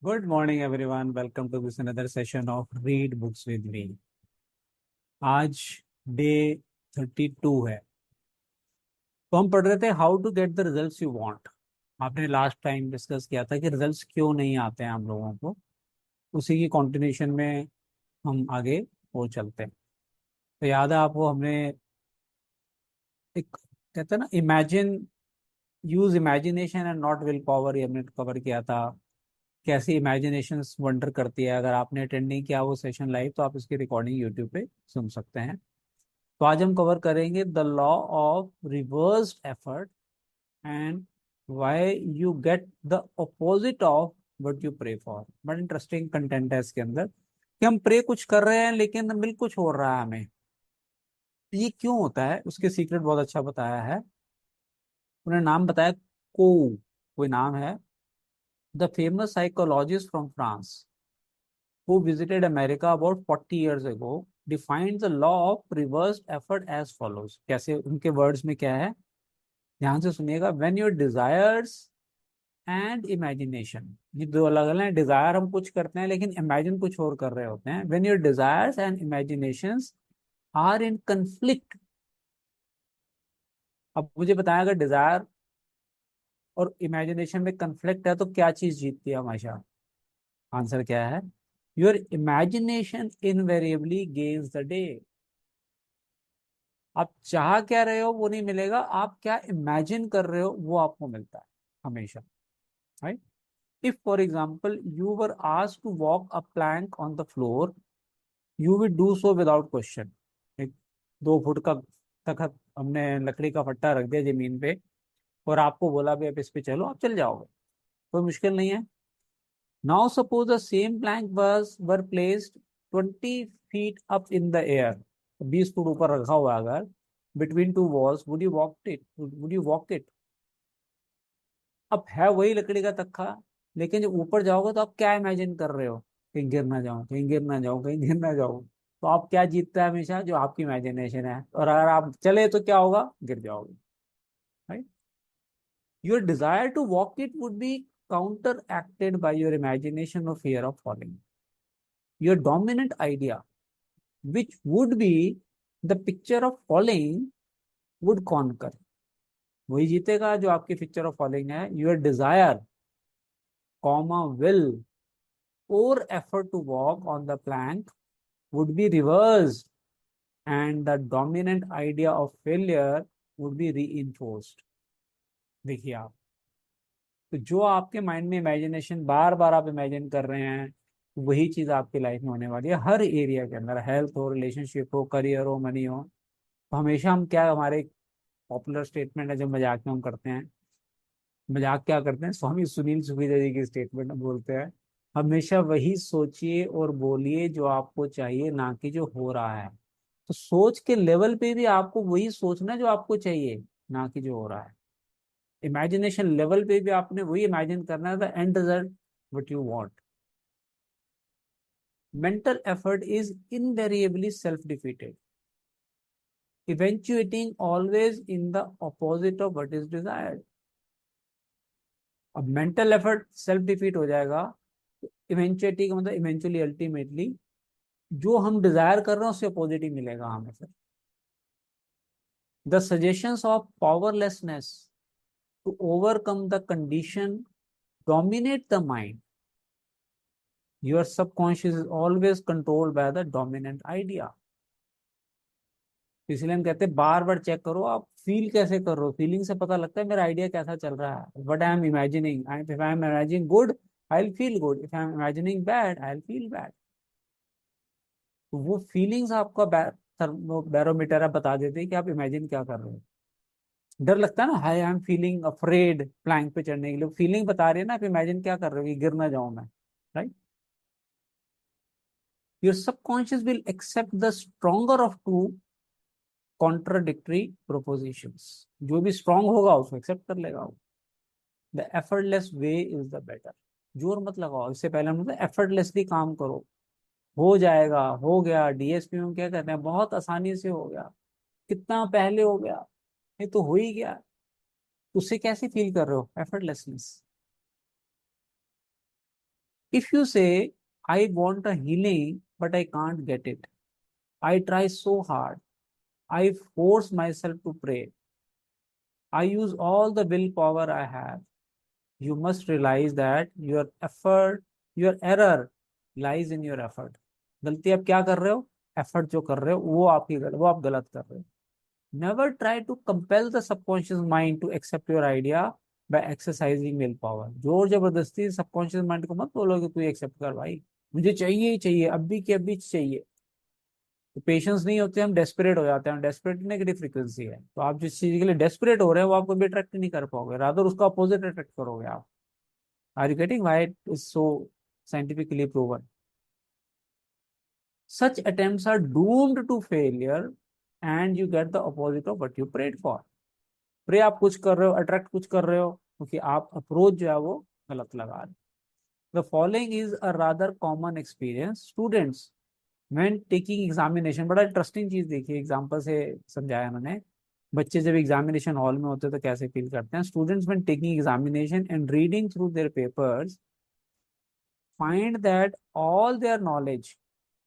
Good morning everyone, welcome to this another session of read books with me. आज day 32 है। तो हम पढ़ रहे थे how to get the results you want. आपने लास्ट टाइम डिस्कस किया था कि रिजल्ट्स क्यों नहीं आते हैं हम लोगों को। उसी की कंटिन्यूशन में हम आगे वो चलते हैं। तो याद है आपको, हमने एक कहते हैं ना, imagine, use imagination and not will power, ये हमने कवर किया था। कैसी इमेजिनेशन वंडर करती है। अगर आपने अटेंड नहीं किया वो सेशन लाइव, तो आप इसकी रिकॉर्डिंग यूट्यूब पे सुन सकते हैं। तो आज हम कवर करेंगे the law of reversed effort and why you get the opposite of what you pray for. बड़ा इंटरेस्टिंग कंटेंट है इसके अंदर कि हम प्रे कुछ कर रहे हैं लेकिन मिल कुछ हो रहा है हमें। ये क्यों होता है, उसके सीक्रेट बहुत अच्छा बताया है। उन्होंने नाम बताया, कोई नाम है, the famous psychologist from France who visited America about 40 years ago, defined the law of reversed effort as follows। कैसे उनके वर्ड्स में क्या है, ध्यान से सुनिएगा। When your desires and imagination, ये दो अलग अलग हैं। डिजायर हम कुछ करते हैं लेकिन इमेजिन कुछ और कर रहे होते हैं। When your desires and imaginations are in conflict। अब मुझे बताया, अगर डिजायर और इमेजिनेशन में कंफ्लिक्ट है तो क्या चीज जीतती है हमेशा? आंसर क्या है? Your imagination invariably gains the day. आप चाह क्या रहे हो वो नहीं मिलेगा, आप क्या इमेजिन कर रहे हो वो आपको मिलता है हमेशा। Right. If for example you were asked to walk a plank on the floor, you will do so without question. एक 2 फुट का तखत, हमने लकड़ी का फट्टा रख दिया जमीन पे और आपको बोला भी अब इस पे चलो, आप चल जाओगे। कोई मुश्किल नहीं है। Now suppose the same plank were placed 20 feet up in the air, 20 foot ऊपर रखा हुआ है अगर, between two walls, would you walk it? अब है वही लकड़ी का तख्ता, लेकिन जब ऊपर जाओगे तो आप क्या इमेजिन कर रहे हो? कहीं गिर ना जाओ, कहीं गिर ना जाओ, कहीं गिर ना जाओ। तो आप क्या जीतता है हमेशा? जो आपकी इमेजिनेशन है। और अगर आप चले तो क्या होगा? गिर जाओगे। Right. Your desire to walk it would be counteracted by your imagination और fear of falling. Your dominant idea which would be the picture of falling would conquer। वही जीतेगा जो आपकी पिक्चर ऑफ फॉलिंग है। Your desire, comma, will और effort to walk on the plank would be reversed and the dominant idea of failure would be reinforced। देखिए आप, तो जो आपके माइंड में इमेजिनेशन बार बार आप इमेजिन कर रहे हैं, वही चीज आपकी लाइफ में होने वाली है। हर एरिया के अंदर, हेल्थ हो, रिलेशनशिप हो, करियर हो, मनी हो। तो हमेशा हम क्या, हमारे पॉपुलर स्टेटमेंट है जो मजाक में हम करते हैं, मजाक क्या करते हैं, स्वामी सुनील सुखीजा जी की स्टेटमेंट बोलते हैं, हमेशा वही सोचिए और बोलिए जो आपको चाहिए, ना कि जो हो रहा है। तो सोच के लेवल पे भी आपको वही सोचना है जो आपको चाहिए, ना कि जो हो रहा है। इमेजिनेशन लेवल पे भी आपने वही इमेजिन करना है, the end result what you want. Mental effort is invariably self defeated, eventuating always in the opposite of what is desired। अब मेंटल एफर्ट सेल्फ डिफीट हो जाएगा, इवेंचुअली का मतलब इवेंचुअली, अल्टीमेटली जो हम डिजायर कर रहे हैं उससे अपोजिट ही मिलेगा हमें फिर। The suggestions of powerlessness to overcome the condition dominate the mind. Your subconscious is always controlled by the dominant idea. इसलिए हम कहते हैं बार बार चेक करो आप फील कैसे कर रहे हो। फीलिंग से पता लगता है मेरा आइडिया कैसा चल रहा है। What I am imagining, if I am imagining good, I will feel good. If I am imagining bad, I will feel bad. तो वो फीलिंग्स आपका बैरोमीटर है, बता देते हैं कि आप इमेजिन क्या कर रहे हो। डर लगता है ना, hi I am feeling afraid plank पे चढ़ने के लिए, फीलिंग बता रही है ना आप इमेजिन क्या कर रहे हो कि गिर ना जाऊं मैं। Right. Your subconscious will accept the stronger of two contradictory propositions. जो भी स्ट्रांग होगा उसको एक्सेप्ट कर लेगा वो। The effortless way is the better. जोर मत लगाओ, इससे पहले हम मतलब एफर्टलेसली काम करो, हो जाएगा, हो गया। डीएसपी में क्या कहते हैं, बहुत आसानी से हो गया, कितना पहले हो गया, ये तो हो ही गया। उससे कैसे फील कर रहे हो? Effortlessness. If you say, I want a healing, but I can't get it. I try so hard. I force myself to pray. I use all the willpower I have. You must realize that your error lies in your effort. गलती आप क्या कर रहे हो? Effort जो कर रहे हो वो आप गलत कर रहे हो. Never try to compel the subconscious mind to accept your idea by exercising willpower. जोर जबरदस्ती सबकॉन्शियस माइंड को मत बोलो कि तू एक्सेप्ट कर भाई, मुझे चाहिए ही चाहिए, अभी के अभी चाहिए. तो पेशेंस नहीं होते, हम डेस्परेट हो जाते हैं. डेस्परेट नेगेटिव फ्रीक्वेंसी है. तो आप जिस चीज के लिए डेस्परेट हो रहे हैं वो आपको भी अट्रैक्ट नहीं कर पाओगे, रादर उसका अपोजिट अट्रैक्ट करोगे आप. Are you getting why it is so scientifically proven? Such attempts are doomed to failure and you get the opposite of what you prayed for. Pray आप कुछ कर रहे हो, अट्रैक्ट कुछ कर रहे हो, क्योंकि आप अप्रोच जो है वो गलत लगा रहे हो. The following is a rather common experience. Students when taking examination, बड़ा इंटरेस्टिंग चीज देखिए, एग्जांपल से समझाया उन्होंने. बच्चे जब एग्जामिनेशन हॉल में होते हैं तो कैसे फील करते हैं. Students when taking examination and reading through their papers find that all their knowledge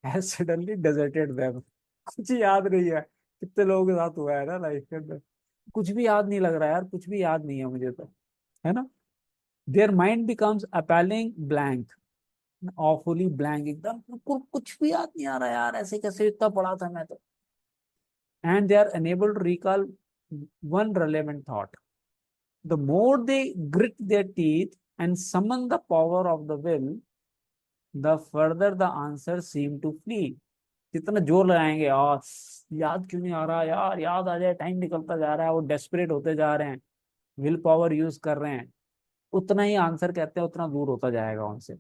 has suddenly deserted them. कुछ ही याद नहीं है. कितने लोगों के साथ हुआ है ना लाइफ के अंदर, कुछ भी याद नहीं लग रहा है यार, कुछ भी याद नहीं है मुझे तो, है ना. Their mind becomes appalling blank, awfully blank, एकदम बिल्कुल कुछ भी याद नहीं आ रहा यार, ऐसे कैसे इतना पढ़ा था मैं तो. And they are unable to recall one relevant thought. The more they grit their teeth and summon the power of the will, the further the answer seem to flee. जितना जोर लगाएंगे और याद क्यों नहीं आ रहा यार, याद आ जाए, टाइम निकलता जा रहा है, वो डेस्परेट होते जा रहे हैं, विल पावर यूज कर रहे हैं, उतना ही आंसर कहते हैं उतना दूर होता जाएगा उनसे.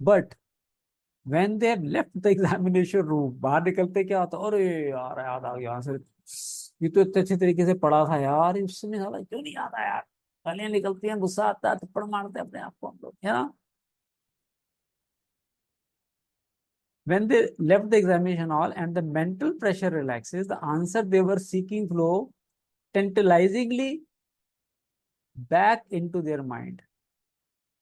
But when they left the examination room, बाहर निकलते क्या होता, अरे यार याद आ गया आंसर, ये तो इतने अच्छे तरीके से पढ़ा था यार, इस समय साला क्यों नहीं याद आया. गालियां निकलती हैं, गुस्सा आता है, थप्पड़ मारते हैं अपने आप को हम लोग, है ना. When they left the examination hall and the mental pressure relaxes, the answer they were seeking flow tantalizingly back into their mind.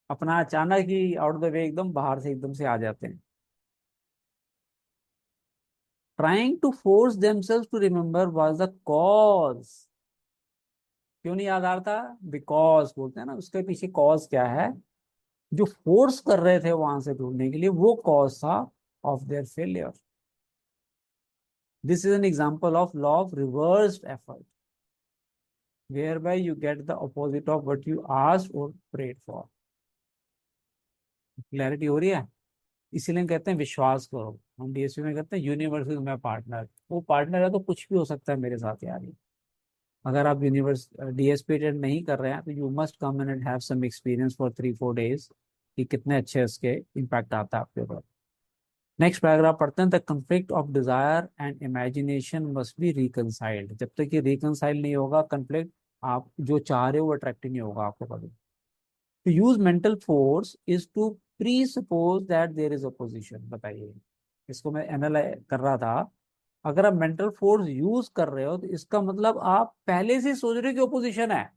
अपना अचानक ही आउट द वे एकदम बाहर से एकदम से आ जाते हैं. Trying to force themselves to remember was the cause. क्यों नहीं याद आ रहा था? बिकॉज बोलते हैं ना, उसके पीछे कॉज क्या है, जो फोर्स कर रहे थे वहां से ढूंढने के लिए, वो कॉज था of their failure. This is an example of law of reversed effort, whereby you get the opposite of what you asked or prayed for. Clarity हो रही है? इसीलिए हम कहते हैं विश्वास करो. हम डीएसपी में कहते हैं यूनिवर्स इज माय पार्टनर. वो पार्टनर है तो कुछ भी हो सकता है मेरे साथ यार. ये अगर आप यूनिवर्स डीएसपी अटेंड नहीं कर रहे हैं तो you must come and have some experience for 3-4 days कि कितने अच्छे इसके इम्पैक्ट आता है आपके ऊपर. नेक्स्ट पैराग्राफ पढ़ते हैं. The conflict of desire and imagination must be reconciled. जब तक ये रिकनसाइल नहीं होगा कन्फ्लिक्ट, आप जो चाह रहे हो वो अट्रैक्ट नहीं होगा आपको कभी. To use mental force is to presuppose that there is opposition. बताइए, इसको मैं एनालाइज कर रहा था. अगर आप मेंटल फोर्स यूज कर रहे हो तो इसका मतलब आप पहले से सोच रहे हो कि ओपोजिशन है.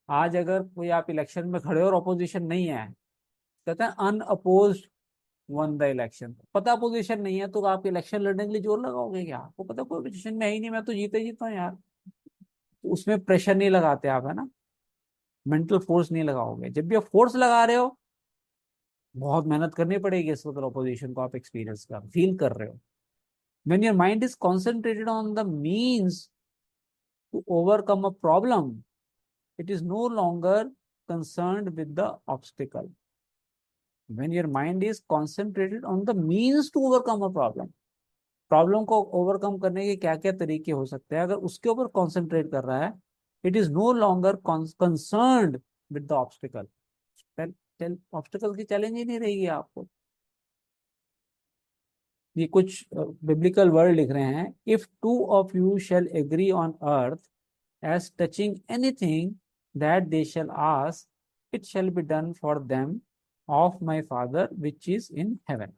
आज अगर कोई आप इलेक्शन में खड़े हो और ऑपोजिशन नहीं है, कहते हैं अनअपोज्ड वन द इलेक्शन. पता अपोजिशन नहीं है तो आप इलेक्शन लड़ने के लिए जोर लगाओगे क्या? आपको पता कोई अपोजिशन में है ही नहीं, मैं तो जीते जीता हूँ यार. तो उसमें प्रेशर नहीं लगाते आप, है ना. मेंटल फोर्स नहीं लगाओगे. जब भी आप फोर्स लगा रहे हो, बहुत मेहनत करनी पड़ेगी इस वक्त ऑपोजिशन को आप एक्सपीरियंस कर फील कर रहे हो. when your mind is concentrated on the means to overcome a problem, it is no longer concerned with the obstacle. When your mind is concentrated on the means to overcome a problem, problem को overcome करने के क्या क्या तरीके हो सकते हैं, अगर उसके ऊपर कॉन्सेंट्रेट कर रहा है, it is no longer concerned with the obstacle. Obstacle की चैलेंज ही नहीं रहेगी आपको. ये कुछ बिब्लिकल वर्ड लिख रहे हैं. If two of you shall agree on earth as touching anything that they shall ask, it shall be done for them of my father which is in heaven.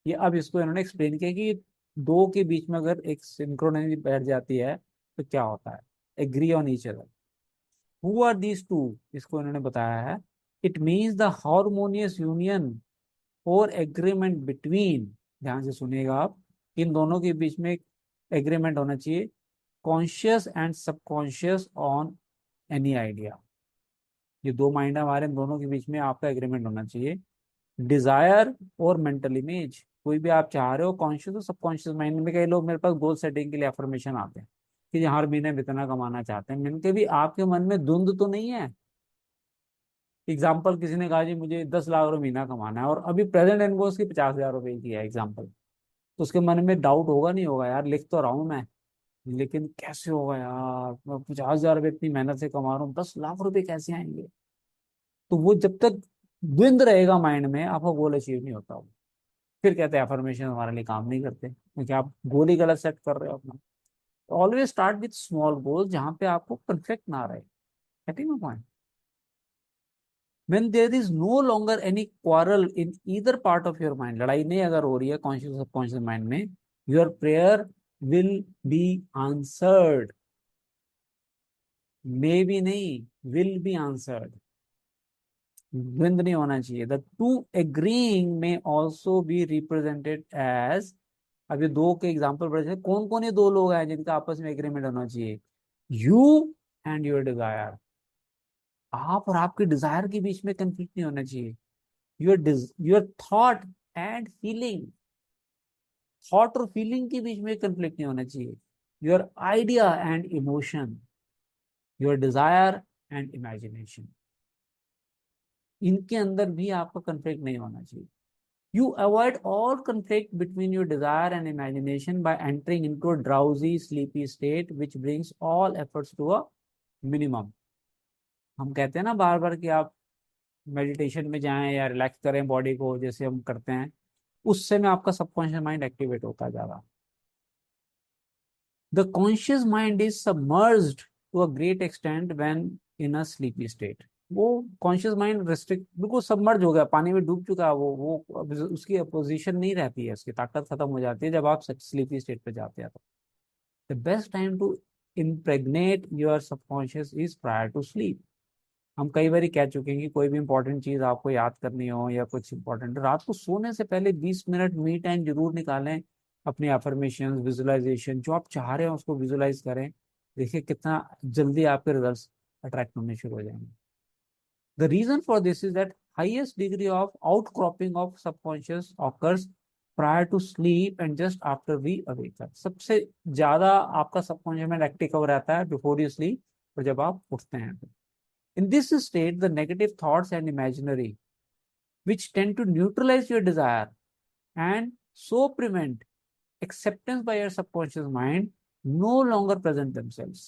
ये अब इसको इन्होंने एक्सप्लेन किया कि दो के बीच में अगर एक सिंक्रोनिटी बैठ जाती है तो क्या होता है. Agree on each other. Who are these two, इसको इन्होंने बताया है. It means the harmonious union or agreement between, ध्यान से सुनिएगा आप, इन दोनों के बीच में एग्रीमेंट होना चाहिए, conscious and subconscious on any idea. ये दो माइंड है हमारे, इन दोनों के बीच में आपका एग्रीमेंट होना चाहिए। डिजायर और मेंटल इमेज, कोई भी आप चाह रहे हो, कॉन्शियस और सबकॉन्शियस माइंड में। कई लोग मेरे पास गोल सेटिंग के लिए अफर्मेशन आते हैं कि हर महीने में इतना कमाना चाहते हैं। मैंने कहा भी आपके मन में धुंध तो नहीं है। एग्जाम्पल, किसी ने कहा जी मुझे 10 लाख रुपए महीना कमाना है और अभी प्रेजेंट इनकम उसकी 50,000 रुपए की है एग्जाम्पल, तो उसके मन में डाउट होगा नहीं होगा, यार लिख तो रहा हूं मैं, लेकिन कैसे होगा यार, मैं 50,000 रुपए इतनी मेहनत से कमा रहा हूँ, 10 लाख रुपए कैसे आएंगे। तो वो जब तक द्वंद रहेगा माइंड में, आपका गोल अचीव नहीं होता। वो फिर कहते हैं अफर्मेशन हमारे लिए काम नहीं करते, क्योंकि आप गोल ही गलत सेट कर रहे हो अपना। Always start with small goal, जहां पे आपको परफेक्ट ना रहे। Getting my point? When there is no longer any quarrel in either part of your mind, लड़ाई नहीं अगर हो रही है कॉन्शियस सबकॉन्शियस माइंड में, your prayer will be answered। मे भी नहीं, will be answered। द्वंद नहीं होना चाहिए। द टू एग्रीइंग में ऑल्सो बी रिप्रेजेंटेड एज, अब ये दो के एग्जाम्पल बड़े, कौन कौन ये दो लोग हैं जिनका आपस में एग्रीमेंट होना चाहिए? You and your desire. आप और आपके डिजायर के बीच में कंफ्लिक्ट नहीं होना चाहिए। Your thought and feeling, thought और फीलिंग के बीच में कंफ्लिक्ट नहीं होना चाहिए। Your idea and emotion, your desire and imagination, इनके अंदर भी आपका कंफ्लिक्ट नहीं होना चाहिए। You avoid all conflict between your desire and imagination by entering into a drowsy, sleepy state, which brings all efforts to a minimum। हम कहते हैं ना बार बार कि आप मेडिटेशन में जाएं या रिलैक्स करें बॉडी को, जैसे हम करते हैं, उससे में आपका सबकॉन्शियस माइंड एक्टिवेट होता जा रहा। The conscious mind is submerged to a great extent when in a sleepy state. वो कॉन्शियस माइंड रिस्ट्रिक्ट, बिल्कुल सबमर्ज हो गया, पानी में डूब चुका है वो अब उसकी अपोजिशन नहीं रहती है, उसकी ताकत खत्म हो जाती है जब आप स्लीपी स्टेट पे जाते हैं। तो the best time to impregnate your subconscious is prior to sleep. हम कई बार कह चुके हैं कि कोई भी इंपॉर्टेंट चीज आपको याद करनी हो या कुछ इंपॉर्टेंट, रात को सोने से पहले 20 मिनट मी टाइम जरूर निकालें। अपनी अफर्मेशन, विजुअलाइजेशन, जो आप चाह रहे हैं उसको विजुअलाइज करें। देखिए कितना जल्दी आपके रिजल्ट्स अट्रैक्ट होने शुरू हो जाएंगे। The reason for this is that highest degree of outcropping of subconscious occurs prior to sleep and just after we awake up। सबसे ज्यादा आपका सबकॉन्शियस माइंड एक्टिव रहता है बिफोर यू स्लीप और जब आप उठते हैं। In this state, the negative thoughts and imaginary, which tend to neutralize your desire and so prevent acceptance by your subconscious mind, no longer present themselves।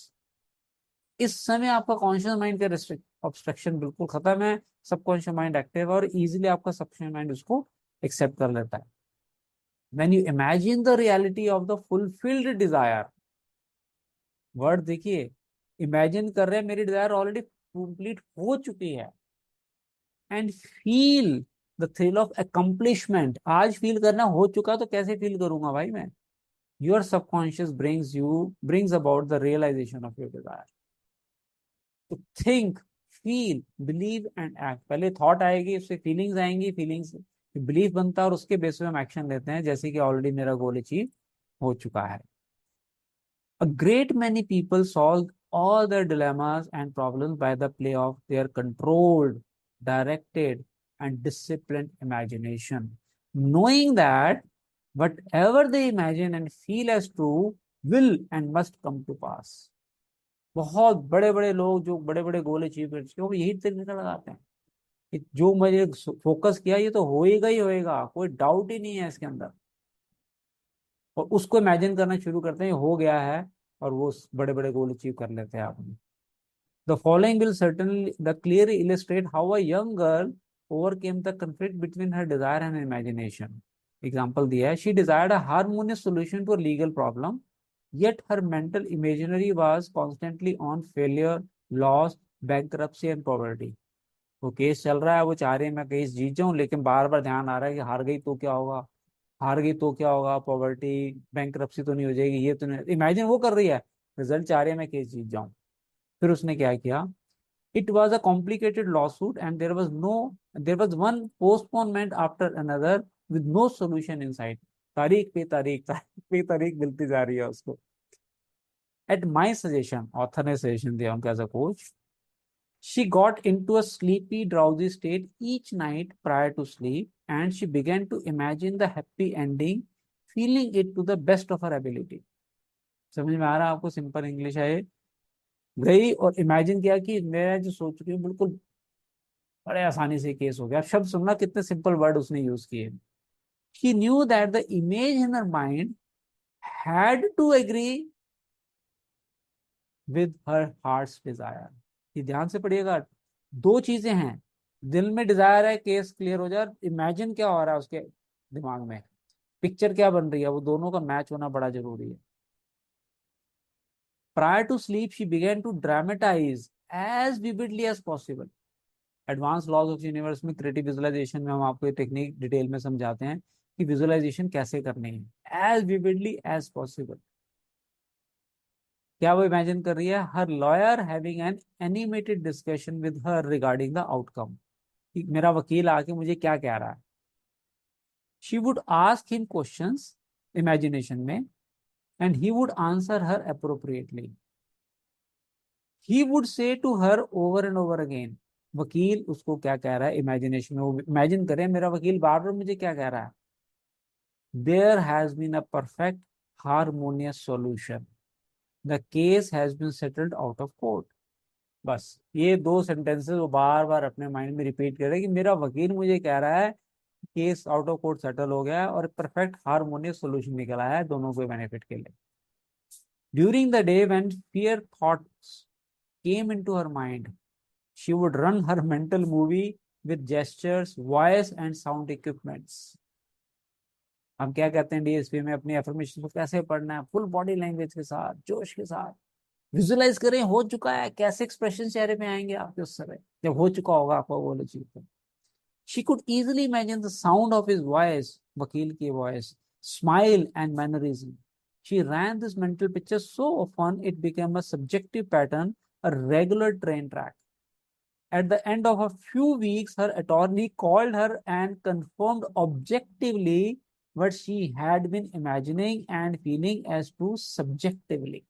इस समय आपका कॉन्शियस माइंड का restrict obstruction बिल्कुल खत्म है, सबकॉन्शियस माइंड एक्टिव है और easily आपका सबकॉन्शियस माइंड उसको एक्सेप्ट कर लेता है। When you imagine the reality of the fulfilled desire, word देखिए, इमेजिन कर रहे हैं मेरी डिजायर ऑलरेडी कंप्लीट हो चुकी है, and feel the thrill of accomplishment. आज फील करना हो चुका तो कैसे फील करूंगा भाई मैं? Your subconscious brings about the realization of your desire. तो think, feel, believe and act. पहले थॉट आएगी, उससे फीलिंग्स आएंगी, फीलिंग्स बिलीफ बनता है और उसके बेस पे हम एक्शन लेते हैं, जैसे कि ऑलरेडी मेरा गोल अचीव हो चुका है। A great many people solve all their dilemmas and problems by the play of their controlled, directed, and disciplined imagination, knowing that whatever they imagine and feel as true will and must come to pass। बहुत बड़े बड़े लोग जो बड़े बड़े goal achieve कर चुके हैं, वो यही तरीका लगाते हैं कि जो मैंने फोकस किया ये तो होएगा ही होएगा, कोई डाउट ही नहीं है इसके अंदर, और उसको इमेजिन करना शुरू करते हैं हो गया है, और वो बड़े बड़े गोल अचीव कर लेते हैं आपने। The following will certainly the clearly illustrate how a young girl overcame the conflict between her desire and imagination. Example दिया है, she desired a harmonious solution to a legal problem, yet her mental imaginary was constantly on failure, loss, bankruptcy and poverty। वो case चल रहा है, वो चाह रही है मैं केस जीत जाऊं, लेकिन बार बार ध्यान आ रहा है कि हार गई तो क्या होगा, हार गई तो क्या होगा, पॉवर्टी बैंकरप्सी तो नहीं हो जाएगी, ये तो नहीं, इमेजिन वो कर रही है, रिजल्ट चाह रही है मैं केस जीत जाऊं। फिर उसने क्या किया, It was a complicated lawsuit and there was one postponement after another with no solution in sight. तारीख पे तारीख मिलती जा रही है उसको. At my suggestion, author ने suggestion दिया उनको as a coach, she got into a sleepy, drowsy state each night prior to sleep, and she began to imagine the happy ending, feeling it to the best of her ability. समझ में आ रहा है आपको? Simple English है ये. गई और imagine किया कि मैं जो सोच रही हूँ बिल्कुल बड़े आसानी से केस हो गया. शब्द सुनना कितने सिंपल वर्ड उसने यूज किए. She knew that the image in her mind had to agree with her heart's desire. ये ध्यान से पढ़िएगा. दो चीजें हैं. दिल में डिजायर है केस क्लियर हो जाए, इमेजिन क्या हो रहा है उसके दिमाग में, पिक्चर क्या बन रही है, वो दोनों का मैच होना बड़ा जरूरी है. Prior to sleep, she began to dramatize as vividly as possible. Advance laws of universe में क्रिएटिव विजुअलाइजेशन में हम आपको ये टेक्निक डिटेल में समझाते हैं कि विजुअलाइजेशन कैसे करनी है. As vividly as possible. क्या वो इमेजिन कर रही है? हर lawyer having an animated discussion with her regarding the outcome. मेरा वकील आके मुझे क्या कह रहा है. She would ask him questions imagination में and he would answer her appropriately. He would say to her over and over again. वकील उसको क्या कह रहा है इमेजिनेशन में, वो इमेजिन करें मेरा वकील बार बार मुझे क्या कह रहा है. There has been a perfect harmonious solution. The case has been settled out of court. बस ये दो सेंटेंसेस वो बार बार अपने माइंड में रिपीट कर रहे हैं कि मेरा वकील मुझे कह रहा है case out of court settle हो गया और परफेक्ट हार्मोनियस सॉल्यूशन निकला है दोनों के बेनिफिट के लिए. During the day when fear thoughts came into her mind, she would run her mental movie with gestures, voice and sound equipments. हम क्या कहते हैं डीएसपी में अपनी एफर्मेशन को कैसे पढ़ना है? फुल बॉडी लैंग्वेज के साथ, जोश के साथ विजुअलाइज करें हो चुका है, कैसे एक्सप्रेशन चेहरे पे आएंगे आपके उस समय जब हो चुका होगा आपको वो वाली चीज. She could easily imagine the sound of his voice, वकील की voice, smile and mannerism. She ran this mental picture so often it became a subjective pattern, a regular train track. At the end of a few weeks, her attorney called her and confirmed objectively what she had been imagining and feeling as to subjectively.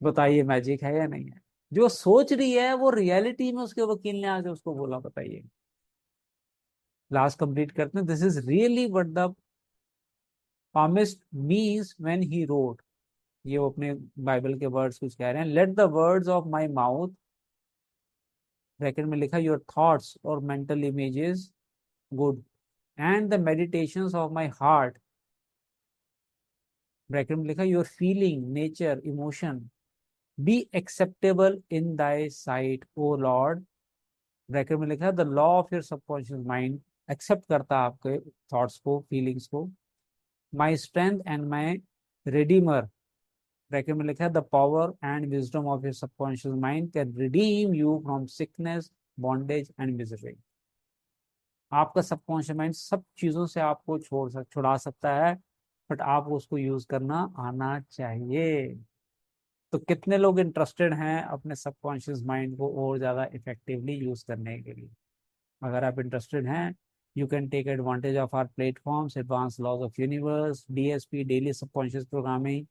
बताइए magic है या नहीं है? जो सोच रही है वो रियलिटी में उसके वकील ने आके उसको बोला. बताइए. लास्ट कंप्लीट करते हैं. This is really what the psalmist means when he wrote. ये वो अपने बाइबल के वर्ड्स कुछ कह रहे हैं. Let the words of my mouth, bracket में लिखा योर थॉट्स और mental images good, and the meditations of my heart, bracket में लिखा your feeling nature emotion, be acceptable in thy sight O Lord, bracket में लिखा the law of your subconscious mind, accept करता आपके thoughts को feelings को. My strength and my redeemer, bracket में लिखा है the power and wisdom of your subconscious mind can redeem you from sickness bondage and misery. आपका subconscious mind सब चीजों से आपको छुड़ा सकता है, बट आपको उसको यूज करना आना चाहिए. तो कितने लोग इंटरेस्टेड हैं अपने सबकॉन्शियस माइंड को और ज्यादा इफेक्टिवली यूज करने के लिए? अगर आप इंटरेस्टेड हैं, you can take advantage of our platforms, Advanced Laws of Universe, DSP, Daily Subconscious Programming.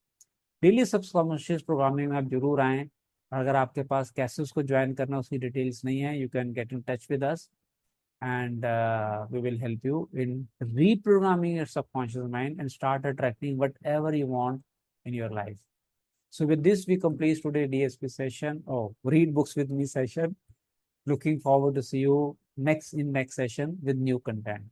Daily subconscious programming में आप जरूर आएँ. अगर आपके पास कैसे उसको ज्वाइन करना उसकी डिटेल्स नहीं है, you can get in touch with us and we will help you in reprogramming your subconscious mind and start attracting whatever you want in your life. So with this, we complete today's DSP session. Read books with me session. Looking forward to see you next session with new content.